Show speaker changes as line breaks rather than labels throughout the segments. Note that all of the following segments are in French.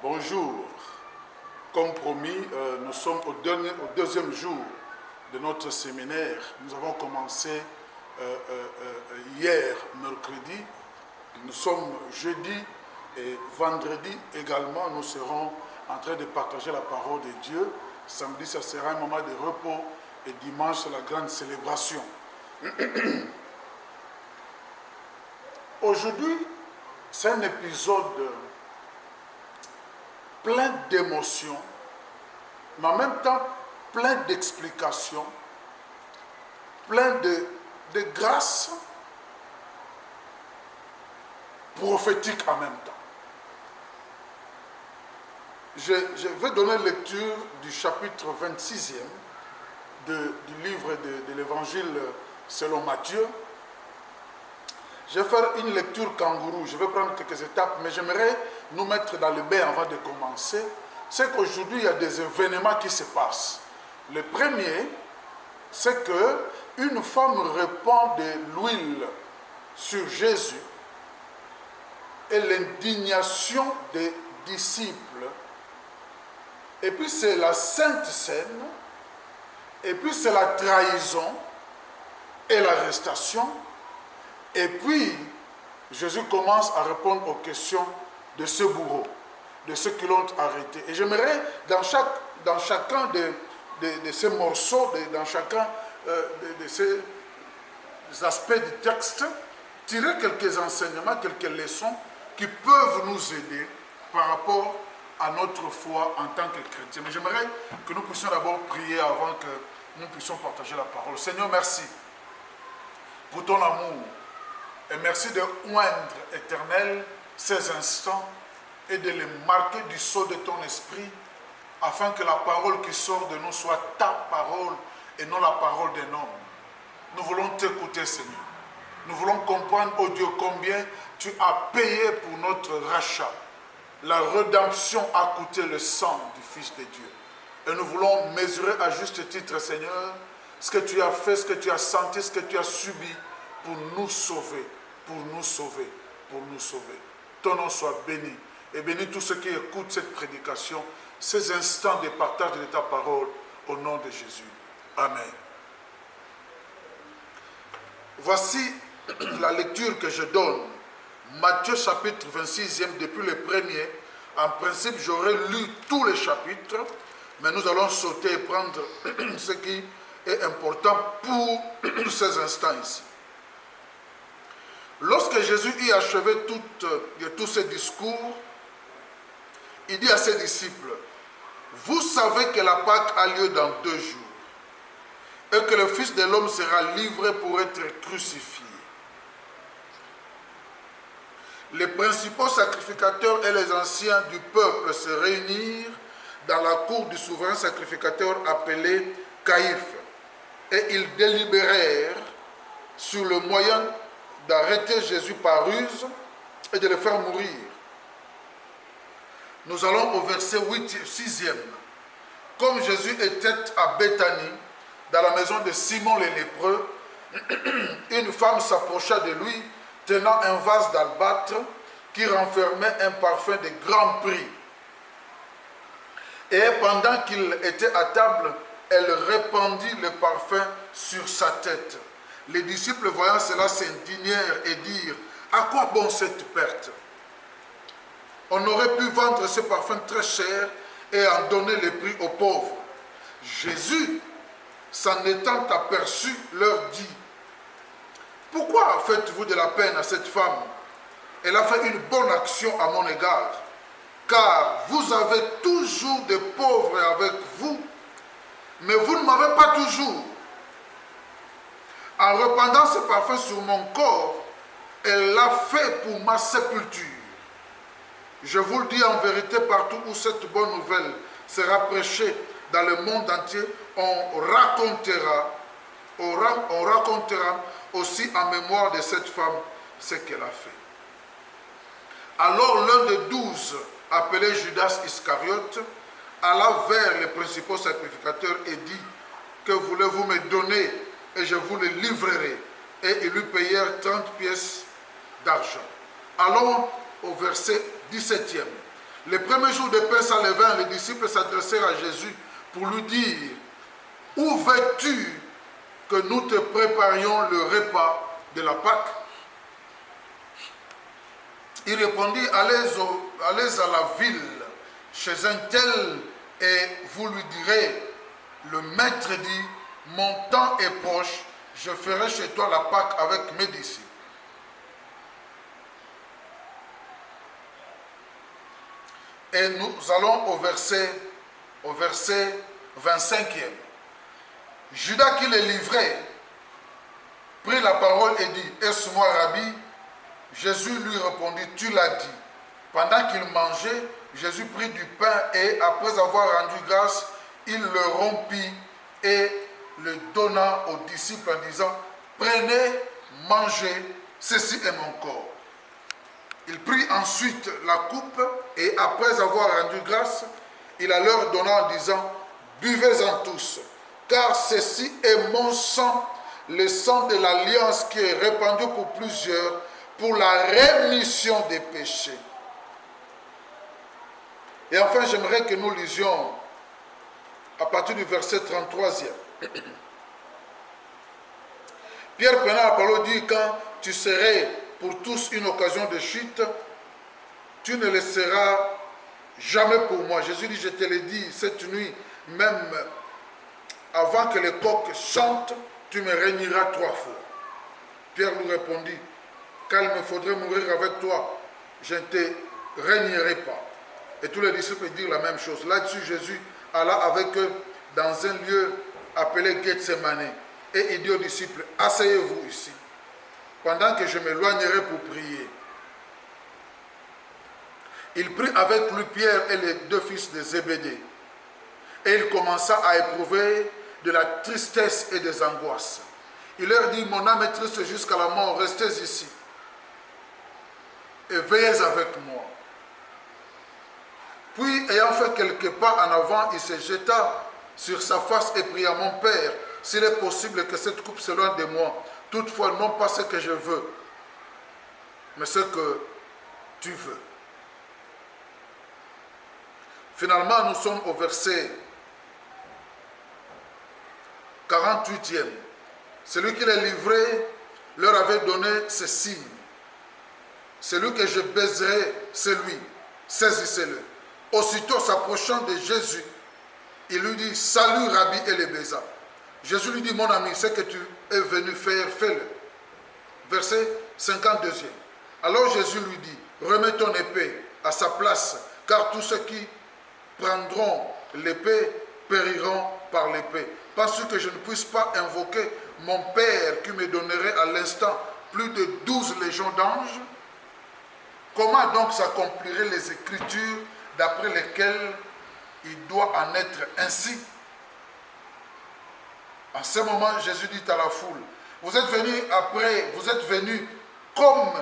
Bonjour. Comme promis, nous sommes au deuxième jour de notre séminaire. Nous avons commencé hier, mercredi. Nous sommes jeudi et vendredi également. Nous serons en train de partager la parole de Dieu. Samedi, ça sera un moment de repos et dimanche, c'est la grande célébration. Aujourd'hui, c'est un épisode plein d'émotions, mais en même temps plein d'explications, plein de grâces prophétiques en même temps. Je vais donner lecture du chapitre 26e du livre de l'évangile selon Matthieu. Je vais faire une lecture kangourou, je vais prendre quelques étapes, mais j'aimerais nous mettre dans le bain avant de commencer. C'est qu'aujourd'hui, il y a des événements qui se passent. Le premier, c'est qu'une femme répand de l'huile sur Jésus et l'indignation des disciples. Et puis c'est la Sainte Seine, et puis c'est la trahison et l'arrestation. Et puis, Jésus commence à répondre aux questions de ce bourreau, de ceux qui l'ont arrêté. Et j'aimerais, dans chacun de ces morceaux, dans chacun de ces aspects du texte, tirer quelques enseignements, quelques leçons qui peuvent nous aider par rapport à notre foi en tant que chrétien. Mais j'aimerais que nous puissions d'abord prier avant que nous puissions partager la parole. Seigneur, merci pour ton amour. Et merci de oindre, Éternel, ces instants et de les marquer du sceau de ton esprit afin que la parole qui sort de nous soit ta parole et non la parole d'un homme. Nous voulons t'écouter, Seigneur. Nous voulons comprendre, oh Dieu, combien tu as payé pour notre rachat. La rédemption a coûté le sang du Fils de Dieu. Et nous voulons mesurer à juste titre, Seigneur, ce que tu as fait, ce que tu as senti, ce que tu as subi pour nous sauver, pour nous sauver, pour nous sauver. Ton nom soit béni. Et bénis tous ceux qui écoutent cette prédication, ces instants de partage de ta parole, au nom de Jésus. Amen. Voici la lecture que je donne. Matthieu chapitre 26e, depuis le premier. En principe, j'aurais lu tous les chapitres, mais nous allons sauter et prendre ce qui est important pour ces instants ici. Lorsque Jésus eut achevé tous ses discours, il dit à ses disciples, « Vous savez que la Pâque a lieu dans 2 jours, et que le Fils de l'homme sera livré pour être crucifié. Les principaux sacrificateurs et les anciens du peuple se réunirent dans la cour du souverain sacrificateur appelé Caïphe, et ils délibérèrent sur le moyen d'arrêter Jésus par ruse et de le faire mourir. » Nous allons au verset 6e. Comme Jésus était à Béthanie, dans la maison de Simon le lépreux, une femme s'approcha de lui, tenant un vase d'albâtre qui renfermait un parfum de grand prix. Et pendant qu'il était à table, elle répandit le parfum sur sa tête. Les disciples, voyant cela, s'indignèrent et dirent, « À quoi bon cette perte? On aurait pu vendre ce parfum très cher et en donner le prix aux pauvres. » Jésus, s'en étant aperçu, leur dit, « Pourquoi faites-vous de la peine à cette femme? Elle a fait une bonne action à mon égard, car vous avez toujours des pauvres avec vous, mais vous ne m'avez pas toujours. En répandant ce parfum sur mon corps, elle l'a fait pour ma sépulture. Je vous le dis en vérité, partout où cette bonne nouvelle sera prêchée dans le monde entier, on racontera aussi en mémoire de cette femme ce qu'elle a fait. » Alors l'un des 12, appelé Judas Iscariote, alla vers les principaux sacrificateurs et dit, « Que voulez-vous me donner et je vous le livrerai. » Et ils lui payèrent 30 pièces d'argent. Allons au verset 17e. Les premiers jours de Pâques s'enlevant, les disciples s'adressèrent à Jésus pour lui dire, où veux-tu que nous te préparions le repas de la Pâque? Il répondit, allez à la ville, chez un tel, et vous lui direz, le maître dit, mon temps est proche, je ferai chez toi la Pâque avec mes disciples. Et nous allons au verset 25e. Judas qui les livrait, prit la parole et dit, est-ce moi, Rabbi? Jésus lui répondit, tu l'as dit. Pendant qu'il mangeait, Jésus prit du pain et, après avoir rendu grâce, il le rompit et le donna aux disciples en disant, prenez, mangez, ceci est mon corps. Il prit ensuite la coupe et, après avoir rendu grâce, il la leur donna en disant, buvez-en tous, car ceci est mon sang, le sang de l'alliance qui est répandu pour plusieurs, pour la rémission des péchés. Et enfin, j'aimerais que nous lisions à partir du verset 33e. Pierre prenant la parole dit, quand tu serais pour tous une occasion de chute, tu ne le seras jamais pour moi. Jésus dit, je te l'ai dit cette nuit, même avant que les coqs chantent, tu me régneras 3 fois. Pierre lui répondit, quand il me faudrait mourir avec toi, je ne te régnerai pas. Et tous les disciples dirent la même chose. Là-dessus, Jésus alla avec eux dans un lieu appelé Gethsemane. Et il dit aux disciples, asseyez-vous ici, pendant que je m'éloignerai pour prier. Il prit avec lui Pierre et les 2 fils de Zébédée. Et il commença à éprouver de la tristesse et des angoisses. Il leur dit, mon âme est triste jusqu'à la mort, restez ici et veillez avec moi. Puis, ayant fait quelques pas en avant, il se jeta sur sa face et pria, mon Père, s'il est possible que cette coupe s'éloigne de moi, toutefois non pas ce que je veux, mais ce que tu veux. Finalement, nous sommes au verset 48e. Celui qui les livrait leur avait donné ce signe. Celui que je baiserai, c'est lui. Saisissez-le. Aussitôt s'approchant de Jésus, il lui dit, salut Rabbi, et le baisa. Jésus lui dit, mon ami, ce que tu es venu faire, fais-le. Verset 52e. Alors Jésus lui dit, remets ton épée à sa place, car tous ceux qui prendront l'épée périront par l'épée. Penses-tu que je ne puisse pas invoquer mon Père qui me donnerait à l'instant plus de 12 légions d'anges? Comment donc s'accompliraient les Écritures d'après lesquelles il doit en être ainsi? En ce moment, Jésus dit à la foule, vous êtes venus comme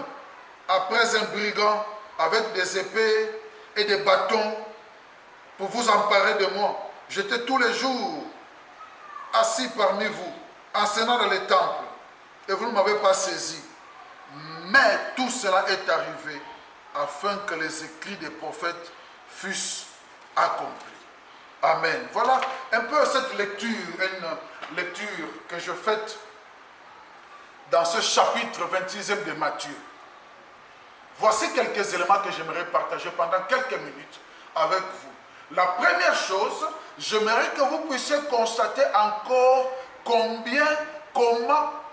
après un brigand avec des épées et des bâtons pour vous emparer de moi. J'étais tous les jours assis parmi vous, enseignant dans les temples, et vous ne m'avez pas saisi. Mais tout cela est arrivé afin que les écrits des prophètes fussent accomplis. Amen. Voilà un peu cette lecture, une lecture que je fais dans ce chapitre 26e de Matthieu. Voici quelques éléments que j'aimerais partager pendant quelques minutes avec vous. La première chose, j'aimerais que vous puissiez constater encore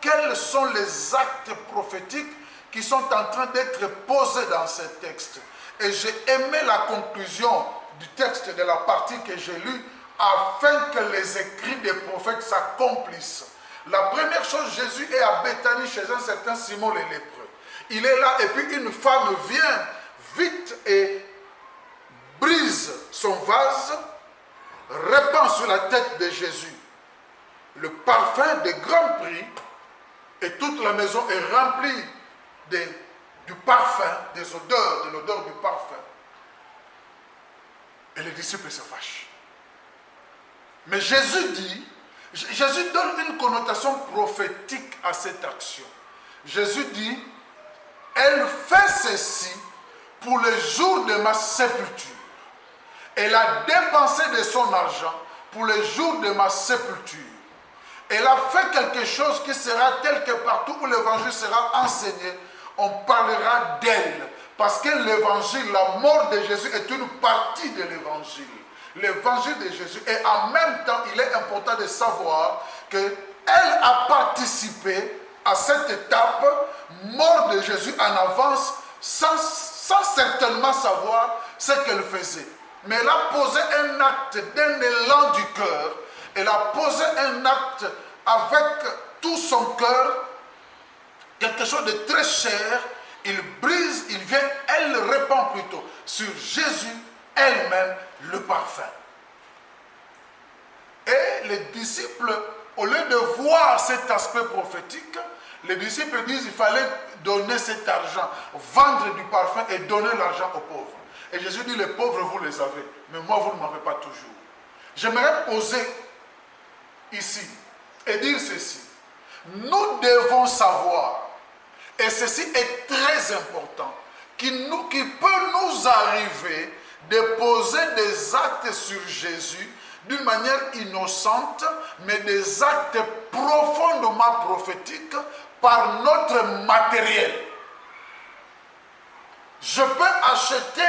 quels sont les actes prophétiques qui sont en train d'être posés dans ce texte. Et j'ai aimé la conclusion du texte de la partie que j'ai lue afin que les écrits des prophètes s'accomplissent. La première chose, Jésus est à Béthanie chez un certain Simon le lépreux. Il est là et puis une femme vient vite et brise son vase, répand sur la tête de Jésus le parfum de grand prix et toute la maison est remplie du parfum, de l'odeur du parfum. Et les disciples se fâchent. Mais Jésus donne une connotation prophétique à cette action. Jésus dit, elle fait ceci pour le jour de ma sépulture. Elle a dépensé de son argent pour les jours de ma sépulture. Elle a fait quelque chose qui sera tel que partout où l'évangile sera enseigné, on parlera d'elle. Parce que l'évangile, la mort de Jésus est une partie de l'évangile. L'évangile de Jésus. Et en même temps, il est important de savoir qu'elle a participé à cette étape, mort de Jésus en avance, sans certainement savoir ce qu'elle faisait. Mais elle a posé un acte d'un élan du cœur. Elle a posé un acte avec tout son cœur, quelque chose de très cher. Il brise, il vient, elle répand plutôt sur Jésus elle-même le parfum. Et les disciples, au lieu de voir cet aspect prophétique, les disciples disent qu'il fallait donner cet argent, vendre du parfum et donner l'argent aux pauvres. Et Jésus dit, les pauvres, vous les avez, mais moi, vous ne m'avez pas toujours. J'aimerais poser ici et dire ceci. Nous devons savoir, et ceci est très important, qu'il peut nous arriver de poser des actes sur Jésus d'une manière innocente, mais des actes profondément prophétiques par notre matériel. Je peux acheter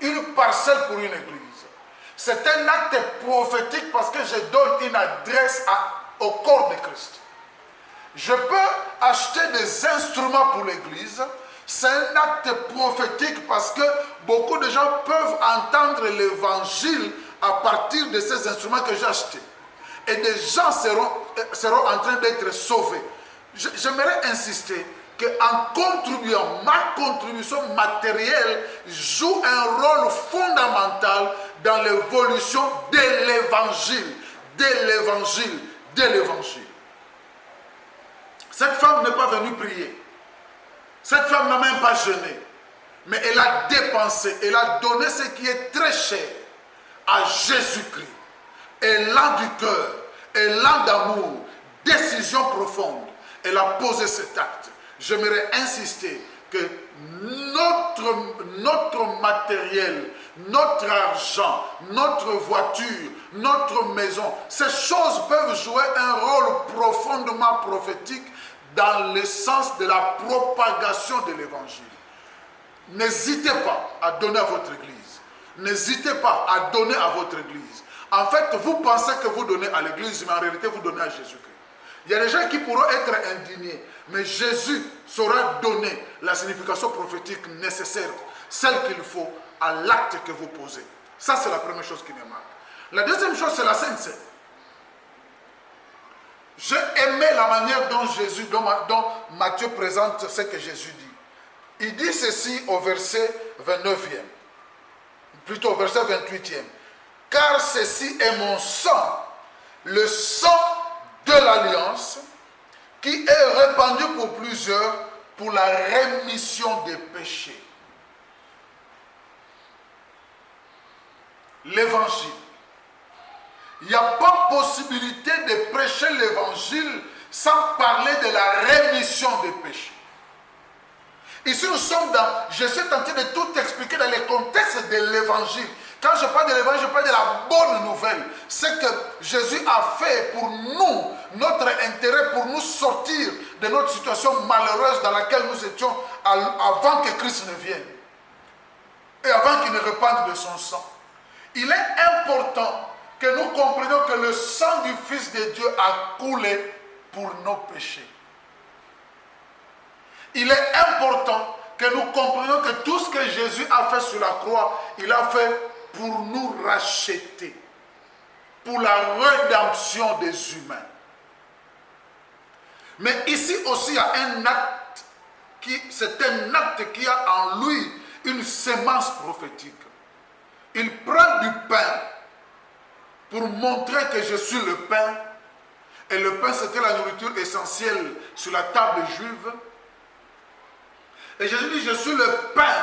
une parcelle pour une église. C'est un acte prophétique parce que je donne une adresse au corps de Christ. Je peux acheter des instruments pour l'église. C'est un acte prophétique parce que beaucoup de gens peuvent entendre l'évangile à partir de ces instruments que j'ai achetés. Et des gens seront en train d'être sauvés. J'aimerais insister qu'en contribuant, ma contribution matérielle joue un rôle fondamental dans l'évolution de l'évangile, de l'évangile. Cette femme n'est pas venue prier. Cette femme n'a même pas jeûné. Mais elle a dépensé, elle a donné ce qui est très cher à Jésus-Christ. Élan du cœur, élan d'amour, décision profonde. Elle a posé cet acte. J'aimerais insister que notre matériel, notre argent, notre voiture, notre maison, ces choses peuvent jouer un rôle profondément prophétique dans le sens de la propagation de l'évangile. N'hésitez pas à donner à votre église. N'hésitez pas à donner à votre église. En fait, vous pensez que vous donnez à l'église, mais en réalité, vous donnez à Jésus-Christ. Il y a des gens qui pourront être indignés, mais Jésus saura donner la signification prophétique nécessaire, celle qu'il faut à l'acte que vous posez. Ça, c'est la première chose qui me marque. La deuxième chose, c'est la Sainte Seine. J'ai aimé la manière dont Matthieu présente ce que Jésus dit. Il dit ceci au verset 29e, plutôt au verset 28e. Car ceci est mon sang, le sang de l'alliance, qui est répandu pour plusieurs pour la rémission des péchés. L'évangile. Il n'y a pas possibilité de prêcher l'évangile sans parler de la rémission des péchés. Ici, nous sommes je suis tenté de tout expliquer dans le contexte de l'évangile. Quand je parle de l'évangile, je parle de la bonne nouvelle. Ce que Jésus a fait pour nous, notre intérêt pour nous sortir de notre situation malheureuse dans laquelle nous étions avant que Christ ne vienne. Et avant qu'il ne répande de son sang. Il est important que nous comprenions que le sang du Fils de Dieu a coulé pour nos péchés. Il est important que nous comprenions que tout ce que Jésus a fait sur la croix, il a fait pour nous racheter, pour la rédemption des humains. Mais ici aussi, il y a un acte, c'est un acte qui a en lui une sémence prophétique. Il prend du pain pour montrer que je suis le pain. Et le pain, c'était la nourriture essentielle sur la table juive. Et Jésus dit, je suis le pain,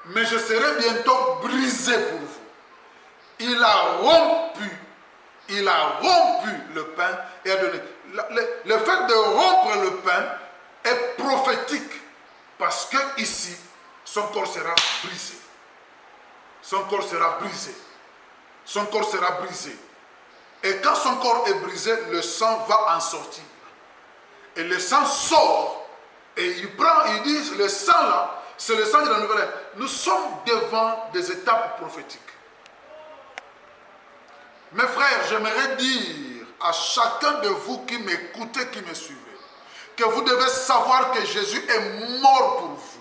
mais je serai bientôt brisé pour vous. Il a rompu le pain et a donné. Le fait de rompre le pain est prophétique parce que ici, son corps sera brisé. son corps sera brisé. Son corps sera brisé. Et quand son corps est brisé, le sang va en sortir. Et le sang sort. Et il dit, le sang là, c'est le sang de la nouvelle ère. Nous sommes devant des étapes prophétiques. Mes frères, j'aimerais dire à chacun de vous qui m'écoutez, qui me suivez, que vous devez savoir que Jésus est mort pour vous.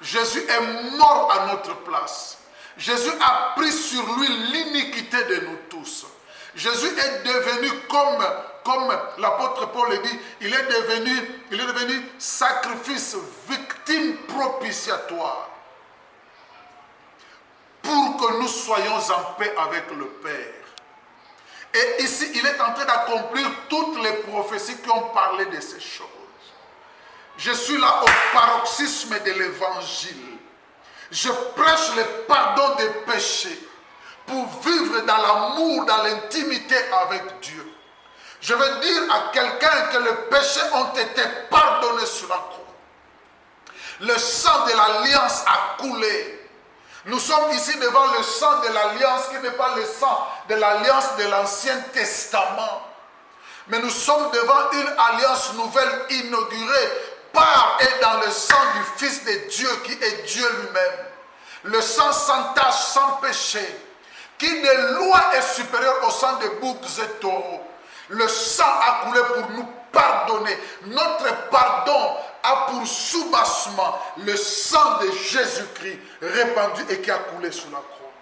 Jésus est mort à notre place. Jésus a pris sur lui l'iniquité de nous tous. Jésus est devenu comme l'apôtre Paul le dit, il est devenu sacrifice, victime propitiatoire pour que nous soyons en paix avec le Père. Et ici, il est en train d'accomplir toutes les prophéties qui ont parlé de ces choses. Je suis là au paroxysme de l'évangile. Je prêche le pardon des péchés pour vivre dans l'amour, dans l'intimité avec Dieu. Je veux dire à quelqu'un que les péchés ont été pardonnés sur la croix. Le sang de l'alliance a coulé. Nous sommes ici devant le sang de l'alliance qui n'est pas le sang de l'alliance de l'Ancien Testament. Mais nous sommes devant une alliance nouvelle inaugurée par et dans le sang du Fils de Dieu qui est Dieu lui-même. Le sang sans tache, sans péché, qui de loin est supérieur au sang des boucs et taureaux. Le sang a coulé pour nous pardonner. Notre pardon a pour soubassement le sang de Jésus-Christ répandu et qui a coulé sur la croix.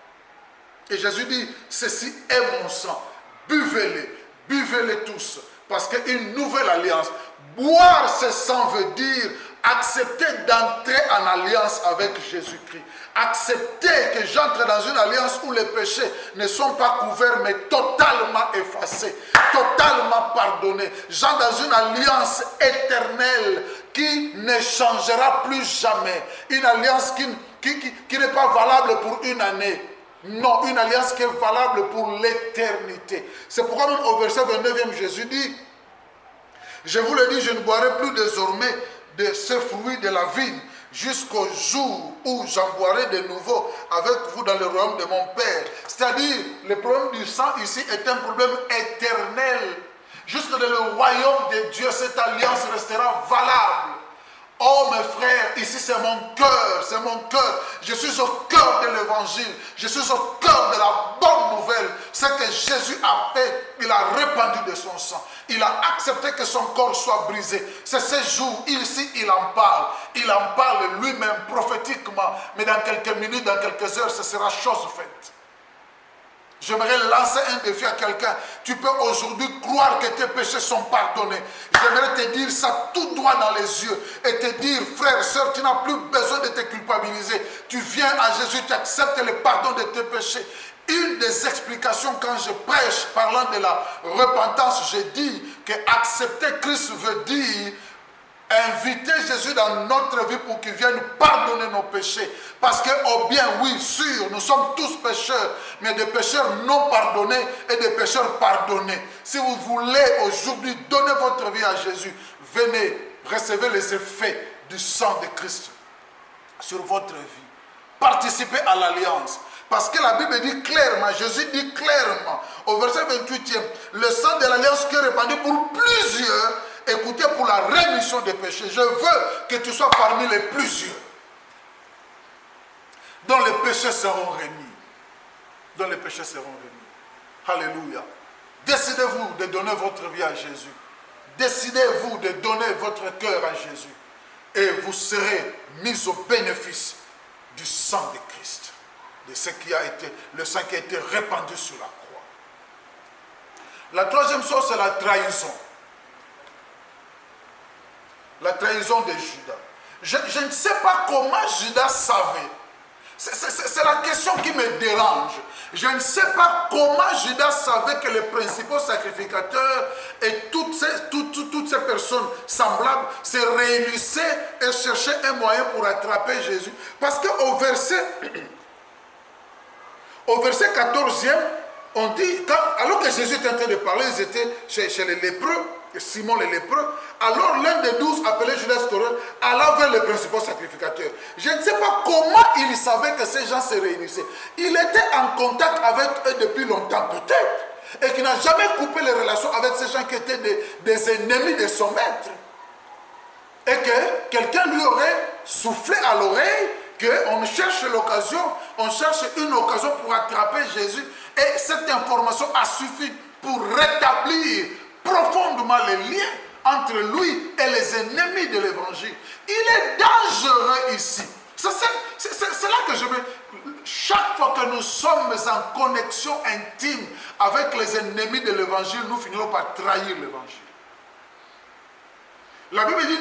Et Jésus dit, ceci est mon sang, buvez-les tous, parce qu'une nouvelle alliance, boire ce sang veut dire accepter d'entrer en alliance avec Jésus-Christ. Accepter que j'entre dans une alliance où les péchés ne sont pas couverts mais totalement effacés, totalement pardonnés. J'entre dans une alliance éternelle qui ne changera plus jamais. Une alliance qui n'est pas valable pour une année. Non, une alliance qui est valable pour l'éternité. C'est pourquoi même au verset 29e, Jésus dit, je vous le dis, je ne boirai plus désormais de ce fruit de la vigne jusqu'au jour où j'en boirai de nouveau avec vous dans le royaume de mon Père. C'est-à-dire, le problème du sang ici est un problème éternel. Jusque dans le royaume de Dieu, cette alliance restera valable. Oh mes frères, ici c'est mon cœur, c'est mon cœur. Je suis au cœur de l'évangile, je suis au cœur de la bonne nouvelle. Ce que Jésus a fait, il a répandu de son sang. Il a accepté que son corps soit brisé. C'est ce jour, ici il en parle. Il en parle lui-même prophétiquement. Mais dans quelques minutes, dans quelques heures, ce sera chose faite. J'aimerais lancer un défi à quelqu'un. Tu peux aujourd'hui croire que tes péchés sont pardonnés. J'aimerais te dire ça tout droit dans les yeux et te dire, frère, sœur, tu n'as plus besoin de te culpabiliser. Tu viens à Jésus, tu acceptes le pardon de tes péchés. Une des explications quand je prêche parlant de la repentance, je dis que accepter Christ veut dire inviter Jésus dans notre vie pour qu'il vienne pardonner nos péchés. Parce que, oh bien, oui, sûr, nous sommes tous pécheurs, mais des pécheurs non pardonnés et des pécheurs pardonnés. Si vous voulez aujourd'hui donner votre vie à Jésus, venez, recevez les effets du sang de Christ sur votre vie. Participez à l'alliance. Parce que la Bible dit clairement, Jésus dit clairement, au verset 28e, le sang de l'alliance qui est répandu pour plusieurs, écoutez, pour la rémission des péchés. Je veux que tu sois parmi les plusieurs dont les péchés seront remis. Dont les péchés seront remis. Alléluia. Décidez-vous de donner votre vie à Jésus. Décidez-vous de donner votre cœur à Jésus. Et vous serez mis au bénéfice du sang de Christ. De ce qui a été, le sang qui a été répandu sur la croix. La troisième chose, c'est la trahison. La trahison de Judas. Je ne sais pas comment Judas savait. C'est la question qui me dérange. Je ne sais pas comment Judas savait que les principaux sacrificateurs et toutes ces personnes semblables se réunissaient et cherchaient un moyen pour attraper Jésus. Parce qu'au verset 14e, on dit, alors que Jésus était en train de parler, ils étaient chez les lépreux, Simon le lépreux. Alors l'un des 12, appelé Judas Iscariote, alla vers les principaux sacrificateurs. Je ne sais pas comment il savait que ces gens se réunissaient. Il était en contact avec eux depuis longtemps peut-être. Et qu'il n'a jamais coupé les relations avec ces gens qui étaient des ennemis de son maître. Et que quelqu'un lui aurait soufflé à l'oreille qu'on cherche l'occasion, on cherche une occasion pour attraper Jésus. Et cette information a suffi pour rétablir profondément les liens entre lui et les ennemis de l'évangile. Il est dangereux ici. C'est là que je veux. Chaque fois que nous sommes en connexion intime avec les ennemis de l'évangile, nous finirons par trahir l'évangile. La Bible dit,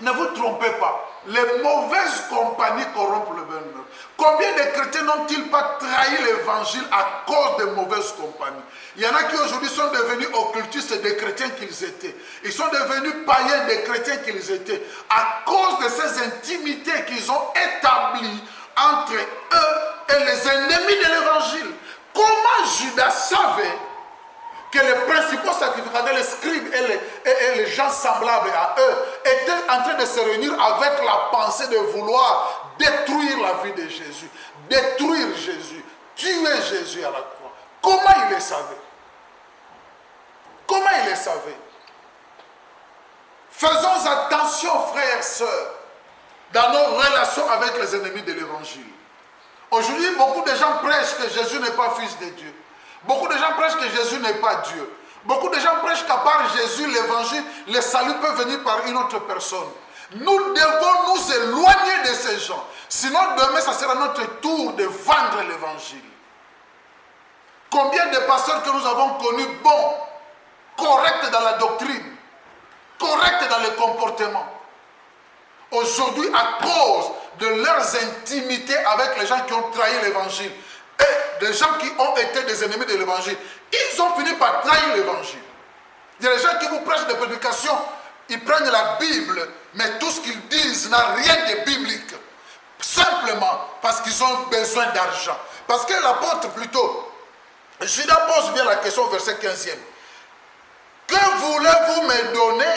ne vous trompez pas. Les mauvaises compagnies corrompent le bonheur. Combien de chrétiens n'ont-ils pas trahi l'évangile à cause de mauvaises compagnies? Il y en a qui aujourd'hui sont devenus occultistes des chrétiens qu'ils étaient. Ils sont devenus païens des chrétiens qu'ils étaient. À cause de ces intimités qu'ils ont établies entre eux et les ennemis de l'évangile. Comment Judas savait que les principaux sacrificateurs, les scribes et les gens semblables à eux étaient en train de se réunir avec la pensée de vouloir détruire la vie de Jésus, détruire Jésus, tuer Jésus à la croix? Comment il le savait? Comment il le savait? Faisons attention, frères et sœurs, dans nos relations avec les ennemis de l'évangile. Aujourd'hui, beaucoup de gens prêchent que Jésus n'est pas fils de Dieu. Beaucoup de gens prêchent que Jésus n'est pas Dieu. Beaucoup de gens prêchent qu'à part Jésus, l'évangile, le salut peut venir par une autre personne. Nous devons nous éloigner de ces gens. Sinon, demain, ça sera notre tour de vendre l'évangile. Combien de pasteurs que nous avons connus bons, corrects dans la doctrine, corrects dans le comportement. Aujourd'hui, à cause de leurs intimités avec les gens qui ont trahi l'évangile, et des gens qui ont été des ennemis de l'évangile, ils ont fini par trahir l'évangile. Il y a des gens qui vous prêchent des prédications, ils prennent la Bible, mais tout ce qu'ils disent n'a rien de biblique. Simplement parce qu'ils ont besoin d'argent. Parce que l'apôtre plutôt, Judas pose bien la question au verset 15e. Que voulez-vous me donner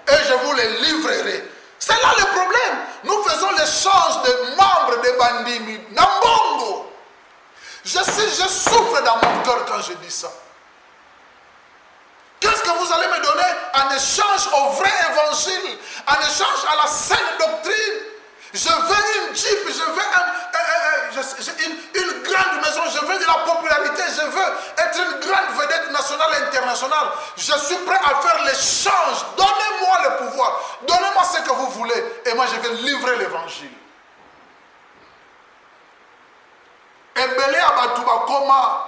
et je vous les livrerai? C'est là le problème. Nous faisons l'échange de membres de Bandimi, Nambongo. Je souffre dans mon cœur quand je dis ça. Qu'est-ce que vous allez me donner en échange au vrai évangile, en échange à la saine doctrine? Je veux une Jeep, je veux une grande maison, je veux de la popularité, je veux être une grande vedette nationale et internationale. Je suis prêt à faire l'échange. Donnez-moi le pouvoir, donnez-moi ce que vous voulez et moi je vais livrer l'évangile. Et belé abatuba comment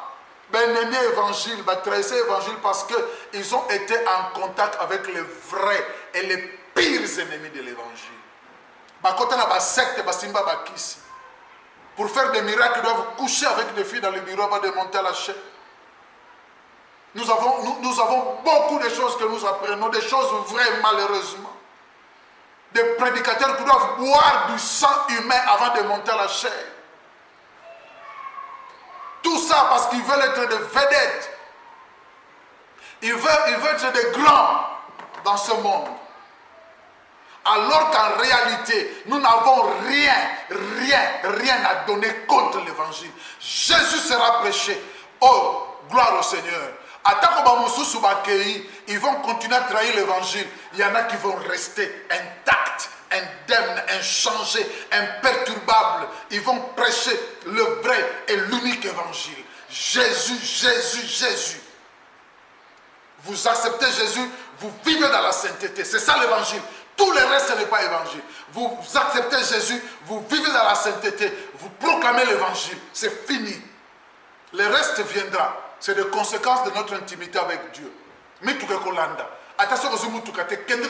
ben évangile, ben tracer évangile parce qu'ils ont été en contact avec les vrais et les pires ennemis de l'évangile. Pour faire des miracles, ils doivent coucher avec des filles dans le bureau avant de monter à la chair. Nous avons beaucoup de choses que nous apprenons, des choses vraies malheureusement. Des prédicateurs qui doivent boire du sang humain avant de monter à la chair. Tout ça parce qu'ils veulent être des vedettes. Ils veulent être des grands dans ce monde. Alors qu'en réalité, nous n'avons rien à donner contre l'évangile. Jésus sera prêché. Oh, gloire au Seigneur. Ils vont continuer à trahir l'évangile. Il y en a qui vont rester intacts, indemnes, inchangés, imperturbables. Ils vont prêcher le vrai et l'unique évangile. Jésus. Vous acceptez Jésus, vous vivez dans la sainteté. C'est ça l'évangile. Tout le reste n'est pas évangile. Vous acceptez Jésus, vous vivez dans la sainteté, vous proclamez l'évangile. C'est fini. Le reste viendra. C'est des conséquences de notre intimité avec Dieu. Attention aux umutukate, kende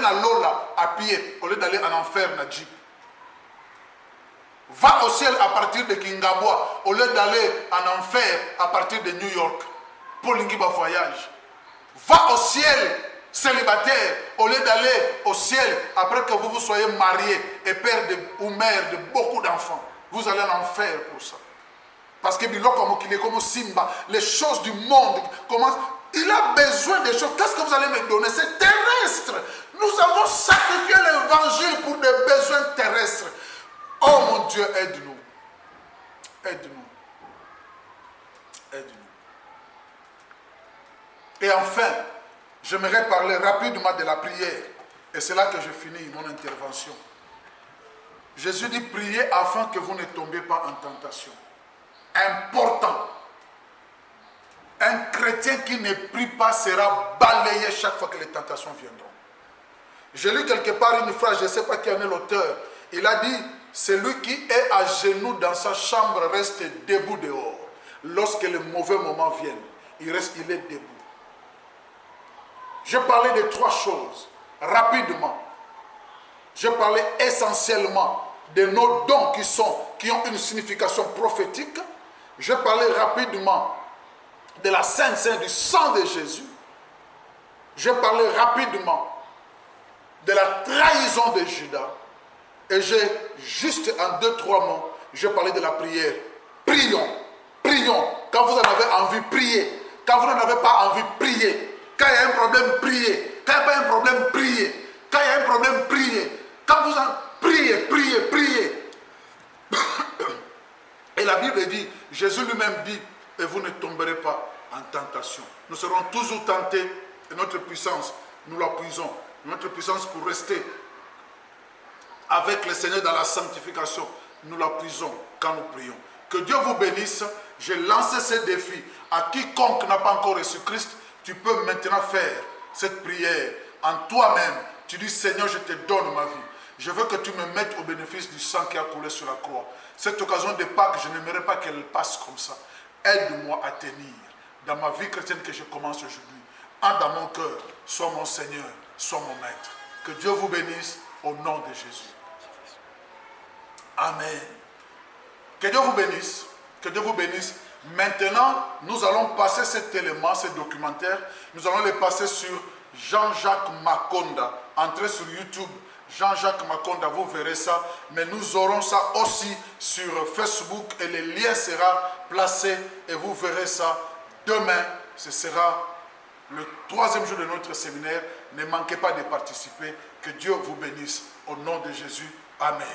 na lola à pied, au lieu d'aller en enfer na jeep. Va au ciel à partir de Kingabwa, au lieu d'aller en enfer à partir de New York. Pour l'ingiba voyage. Va au ciel célibataire, au lieu d'aller au ciel après que vous soyez marié et père ou mère de beaucoup d'enfants. Vous allez en enfer pour ça. Parce que comme Simba, les choses du monde commencent. Il a besoin des choses. Qu'est-ce que vous allez me donner? C'est terrestre. Nous avons sacrifié l'évangile pour des besoins terrestres. Oh mon Dieu, aide-nous. Aide-nous. Aide-nous. Et enfin, j'aimerais parler rapidement de la prière. Et c'est là que je finis mon intervention. Jésus dit priez afin que vous ne tombiez pas en tentation. Important. Un chrétien qui ne prie pas sera balayé chaque fois que les tentations viendront. J'ai lu quelque part une phrase, je ne sais pas qui en est l'auteur. Il a dit, celui qui est à genoux dans sa chambre reste debout dehors. Lorsque les mauvais moments viennent, il est debout. Je parlais de 3 choses, rapidement. Je parlais essentiellement de nos dons qui ont une signification prophétique. Je parlais rapidement de la Sainte Seine, du sang de Jésus. Je parlais rapidement de la trahison de Judas. Et j'ai juste en 2-3 mots, je parlais de la prière. Prions, prions. Quand vous en avez envie, priez. Quand vous n'en avez pas envie, priez. Quand il y a un problème, priez. Quand il n'y a pas un problème, priez. Quand il y a un problème, priez. Quand vous en... Priez, priez, priez. Et la Bible dit, Jésus lui-même dit, et vous ne tomberez pas en tentation. Nous serons toujours tentés et notre puissance, nous la puisons. Notre puissance pour rester avec le Seigneur dans la sanctification, nous la puisons quand nous prions. Que Dieu vous bénisse. J'ai lancé ce défi à quiconque n'a pas encore reçu Christ. Tu peux maintenant faire cette prière en toi-même. Tu dis, Seigneur, je te donne ma vie. Je veux que tu me mettes au bénéfice du sang qui a coulé sur la croix. Cette occasion de Pâques, je n'aimerais pas qu'elle passe comme ça. Aide-moi à tenir dans ma vie chrétienne que je commence aujourd'hui. Entre dans mon cœur, sois mon Seigneur, sois mon maître. Que Dieu vous bénisse au nom de Jésus. Amen. Que Dieu vous bénisse. Que Dieu vous bénisse. Maintenant, nous allons passer cet élément, ce documentaire. Nous allons le passer sur Jean-Jacques Makonda. Entrez sur YouTube. Jean-Jacques Makonda, vous verrez ça. Mais nous aurons ça aussi sur Facebook et le lien sera placé et vous verrez ça. Demain, ce sera le 3e jour de notre séminaire. Ne manquez pas de participer. Que Dieu vous bénisse. Au nom de Jésus. Amen.